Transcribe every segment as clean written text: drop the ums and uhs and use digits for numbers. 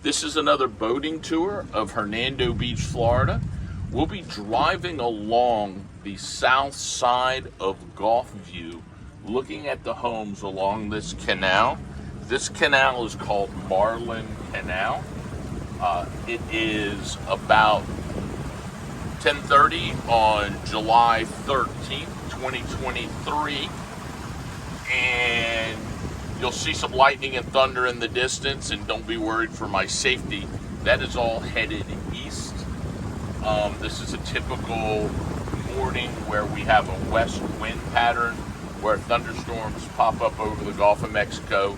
This is another boating tour of Hernando Beach, Florida. We'll be driving along the south side of Gulfview, looking at the homes along this canal. This canal is called Marlin Canal. It is about 10:30 on July 13th, 2023, and you'll see some lightning and thunder in the distance, and don't be worried for my safety. That is all headed east. This is a typical morning where we have a west wind pattern, where thunderstorms pop up over the Gulf of Mexico,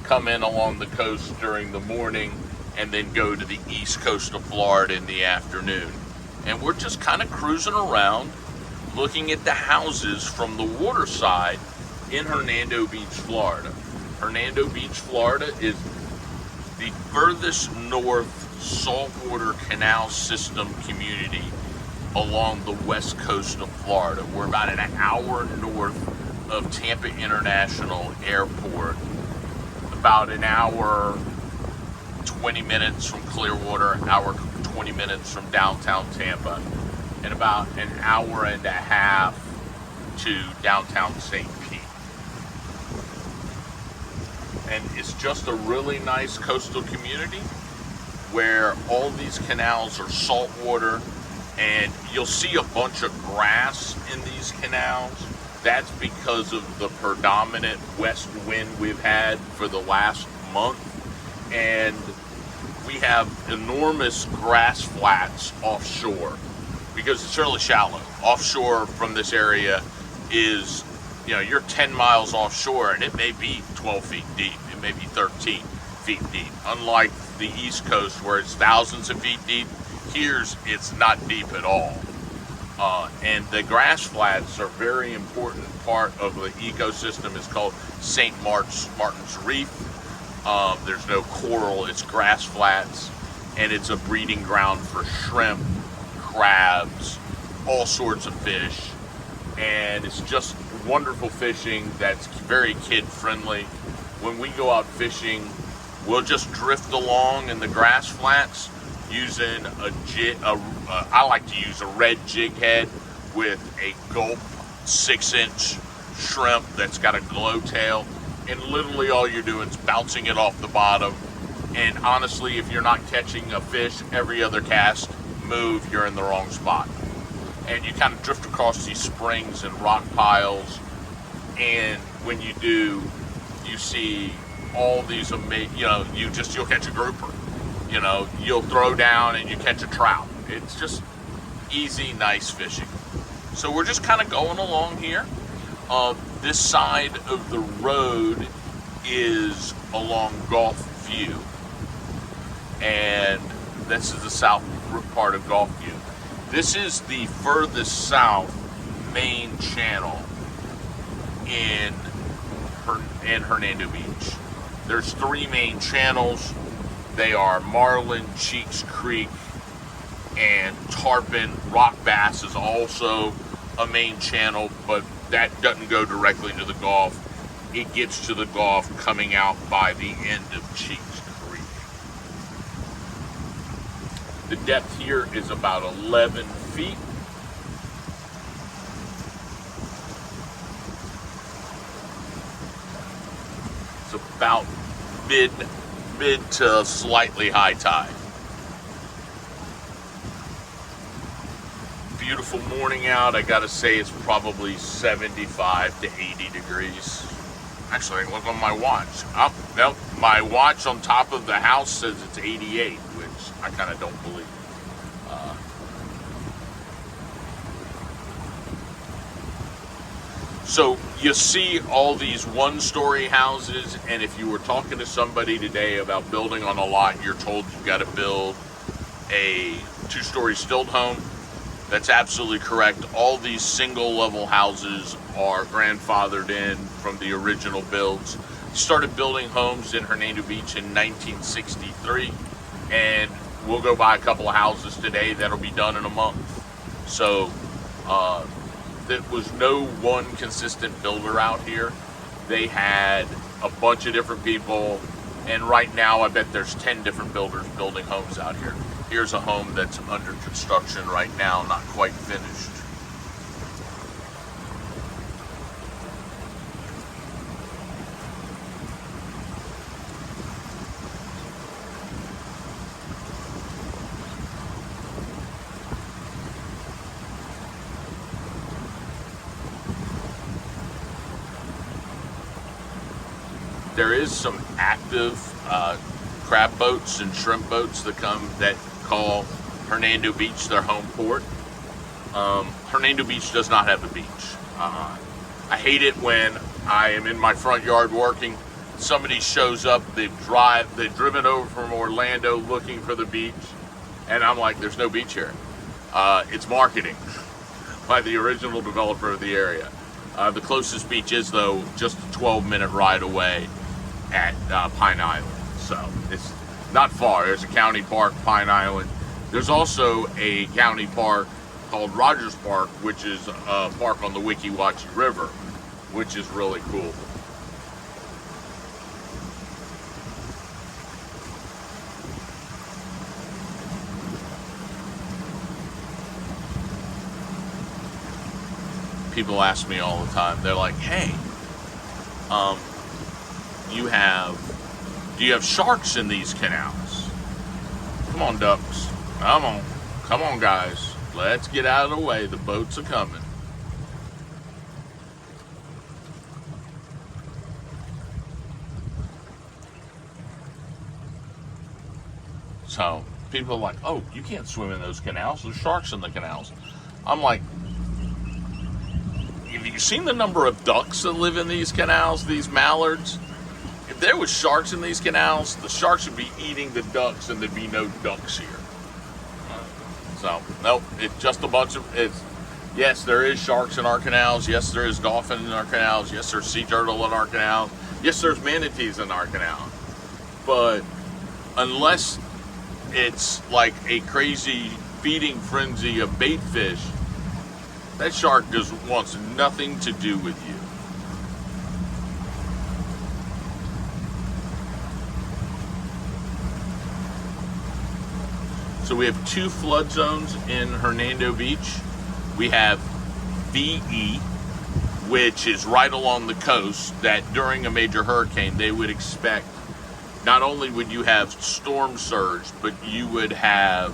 come in along the coast during the morning, and then go to the east coast of Florida in the afternoon. And we're just kind of cruising around, looking at the houses from the water side in Hernando Beach, Florida. Hernando Beach, Florida is the furthest north saltwater canal system community along the west coast of Florida. We're about an hour north of Tampa International Airport, about an hour 20 minutes from Clearwater, hour 20 minutes from downtown Tampa, and about an hour and a half to downtown St. Pete. And it's just a really nice coastal community where all these canals are saltwater, and you'll see a bunch of grass in these canals. That's because of the predominant west wind we've had for the last month. And we have enormous grass flats offshore because it's really shallow. Offshore from this area is, you're 10 miles offshore and it may be 12 feet deep. It may be 13 feet deep. Unlike the East Coast where it's thousands of feet deep, here's it's not deep at all. And the grass flats are a very important part of the ecosystem. It's called St. Martin's Reef. There's no coral, it's grass flats, and it's a breeding ground for shrimp, crabs, all sorts of fish. And it's just wonderful fishing that's very kid friendly. When we go out fishing, we'll just drift along in the grass flats using I like to use a red jig head with a gulp 6-inch shrimp that's got a glow tail. And literally all you're doing is bouncing it off the bottom. And honestly, if you're not catching a fish every other cast, move, you're in the wrong spot. And you kind of drift across these springs and rock piles. And when you do, you see all these amazing, you'll catch a grouper. You'll throw down and you catch a trout. It's just easy, nice fishing. So we're just kind of going along here. This side of the road is along Gulfview, and this is the south part of Gulfview. This is the furthest south main channel in Hernando Beach. There's 3 main channels. They are Marlin, Cheeks Creek, and Tarpon. Rock Bass is also a main channel, but that doesn't go directly to the Gulf. It gets to the Gulf coming out by the end of Cheeks Creek. The depth here is about 11 feet. It's about mid to slightly high tide. Beautiful morning out. I gotta say it's probably 75 to 80 degrees. Actually, I look on my watch. Nope, my watch on top of the house says it's 88, which I kind of don't believe. So you see all these 1-story houses, and if you were talking to somebody today about building on a lot, you're told you've got to build a 2-story stilt home. That's absolutely correct. All these single-level houses are grandfathered in from the original builds. Started building homes in Hernando Beach in 1963, and we'll go buy a couple of houses today that'll be done in a month. So there was no one consistent builder out here. They had a bunch of different people And right now, I bet there's 10 different builders building homes out here. Here's a home that's under construction right now, not quite finished. There is some active crab boats and shrimp boats that call Hernando Beach their home port. Hernando Beach does not have a beach. I hate it when I am in my front yard working. Somebody shows up, they've driven over from Orlando looking for the beach, and I'm like, there's no beach here. It's marketing by the original developer of the area. The closest beach is, though, just a 12-minute ride away at Pine Island. So it's not far. There's a county park, Pine Island. There's also a county park called Rogers Park, which is a park on the Weeki Wachee River, which is really cool. People ask me all the time, they're like, hey, do you have sharks in these canals? Come on, ducks. Come on, guys. Let's get out of the way. The boats are coming. So people are like, oh, you can't swim in those canals. There's sharks in the canals. I'm like, have you seen the number of ducks that live in these canals, these mallards? If there was sharks in these canals, the sharks would be eating the ducks and there'd be no ducks here. So, nope, it's just a bunch of, yes, there is sharks in our canals. Yes, there is dolphin in our canals. Yes, there's sea turtle in our canals. Yes, there's manatees in our canal. But unless it's like a crazy feeding frenzy of bait fish, that shark just wants nothing to do with you. So we have two flood zones in Hernando Beach. We have VE, which is right along the coast, that during a major hurricane, they would expect, not only would you have storm surge, but you would have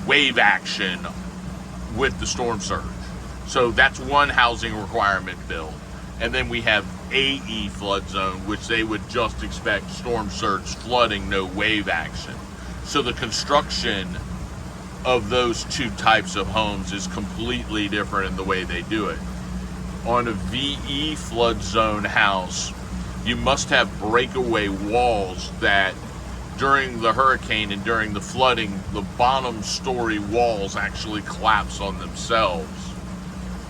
wave action with the storm surge. So that's one housing requirement bill. And then we have AE flood zone, which they would just expect storm surge flooding, no wave action. So the construction of those two types of homes is completely different in the way they do it. On a VE flood zone house, you must have breakaway walls that during the hurricane and during the flooding, the bottom story walls actually collapse on themselves.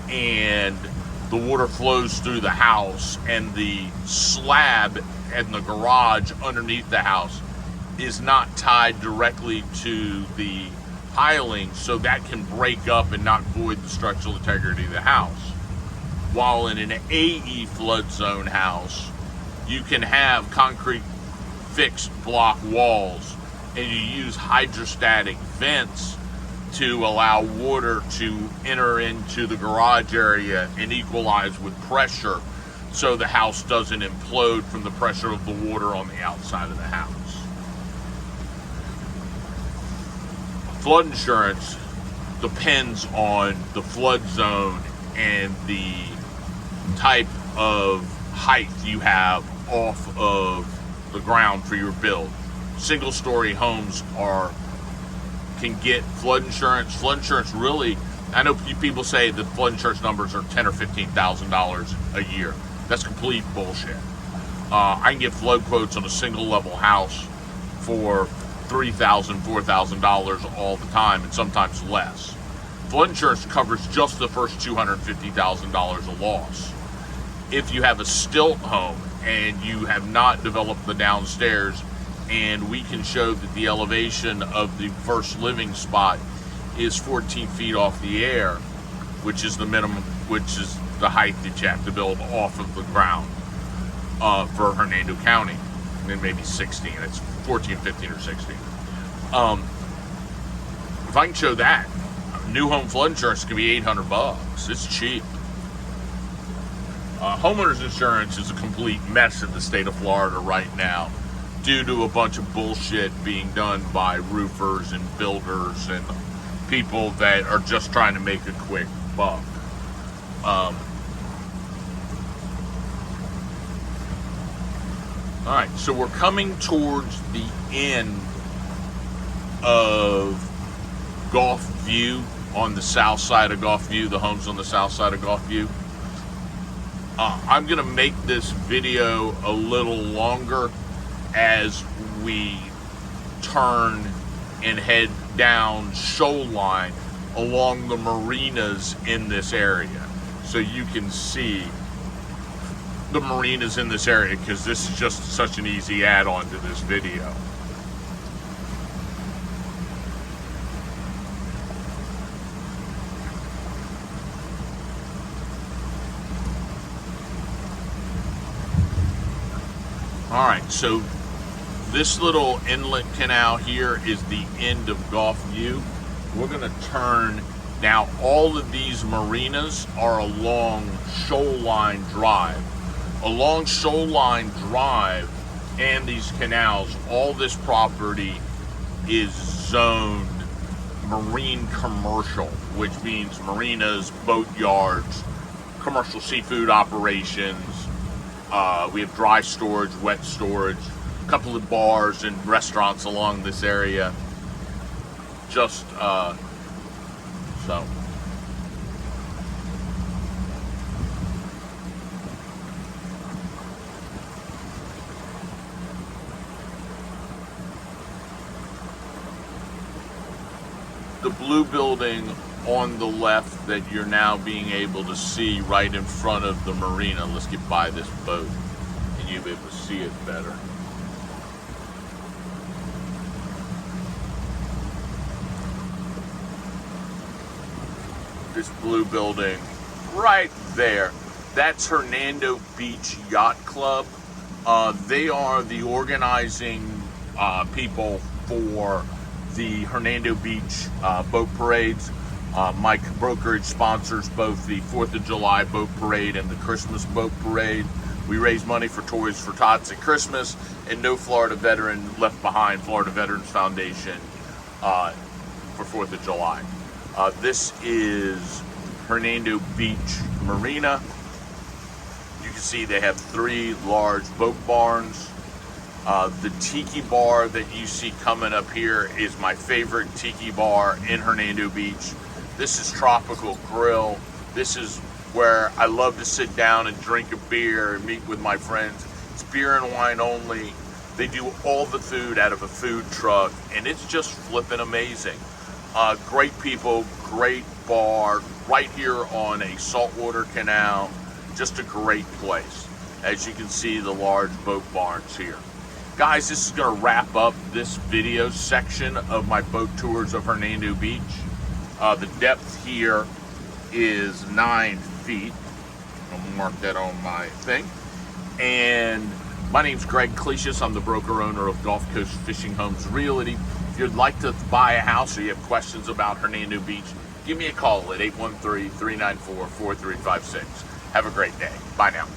And the water flows through the house, and the slab and the garage underneath the house is not tied directly to the piling, so that can break up and not void the structural integrity of the house. While in an AE flood zone house, you can have concrete fixed block walls, and you use hydrostatic vents to allow water to enter into the garage area and equalize with pressure, so the house doesn't implode from the pressure of the water on the outside of the house. Flood insurance depends on the flood zone and the type of height you have off of the ground for your build. Single-story homes can get flood insurance. Flood insurance really, I know people say the flood insurance numbers are $10,000 or $15,000 a year. That's complete bullshit. I can get flood quotes on a single-level house for $3,000, $4,000 all the time, and sometimes less. Flood insurance covers just the first $250,000 of loss. If you have a stilt home and you have not developed the downstairs, and we can show that the elevation of the first living spot is 14 feet off the air, which is the minimum, which is the height that you have to build off of the ground for Hernando County. then maybe 16. It's 14, 15, or 16. If I can show that, new home flood insurance can be $800. It's cheap. Homeowners insurance is a complete mess in the state of Florida right now due to a bunch of bullshit being done by roofers and builders and people that are just trying to make a quick buck. Alright, so we're coming towards the end of Gulfview on the south side of Gulfview, the homes on the south side of Gulfview. I'm going to make this video a little longer as we turn and head down shoreline along the marinas in this area. So you can see the marinas in this area, because this is just such an easy add-on to this video. Alright, so this little inlet canal here is the end of Gulfview. We're going to turn. Now, all of these marinas are along Shoreline Drive. Along Shoreline Drive and these canals, all this property is zoned marine commercial, which means marinas, boat yards, commercial seafood operations. We have dry storage, wet storage, a couple of bars and restaurants along this area. Just so. The blue building on the left that you're now being able to see right in front of the marina. Let's get by this boat and you'll be able to see it better. This blue building right there, that's Hernando Beach Yacht Club. They are the organizing people for the Hernando Beach boat parades. My brokerage sponsors both the 4th of July boat parade and the Christmas boat parade. We raise money for Toys for Tots at Christmas, and No Florida Veteran Left Behind, Florida Veterans Foundation for 4th of July. This is Hernando Beach Marina. You can see they have 3 large boat barns. The tiki bar that you see coming up here is my favorite tiki bar in Hernando Beach. This is Tropical Grill. This is where I love to sit down and drink a beer and meet with my friends. It's beer and wine only. They do all the food out of a food truck, and it's just flipping amazing. Great people, great bar, right here on a saltwater canal. Just a great place. As you can see, the large boat barns here. Guys, this is going to wrap up this video section of my boat tours of Hernando Beach. The depth here is 9 feet. I'll mark that on my thing. And my name's Greg Clesius. I'm the broker owner of Gulf Coast Fishing Homes Realty. If you'd like to buy a house or you have questions about Hernando Beach, give me a call at 813-394-4356. Have a great day. Bye now.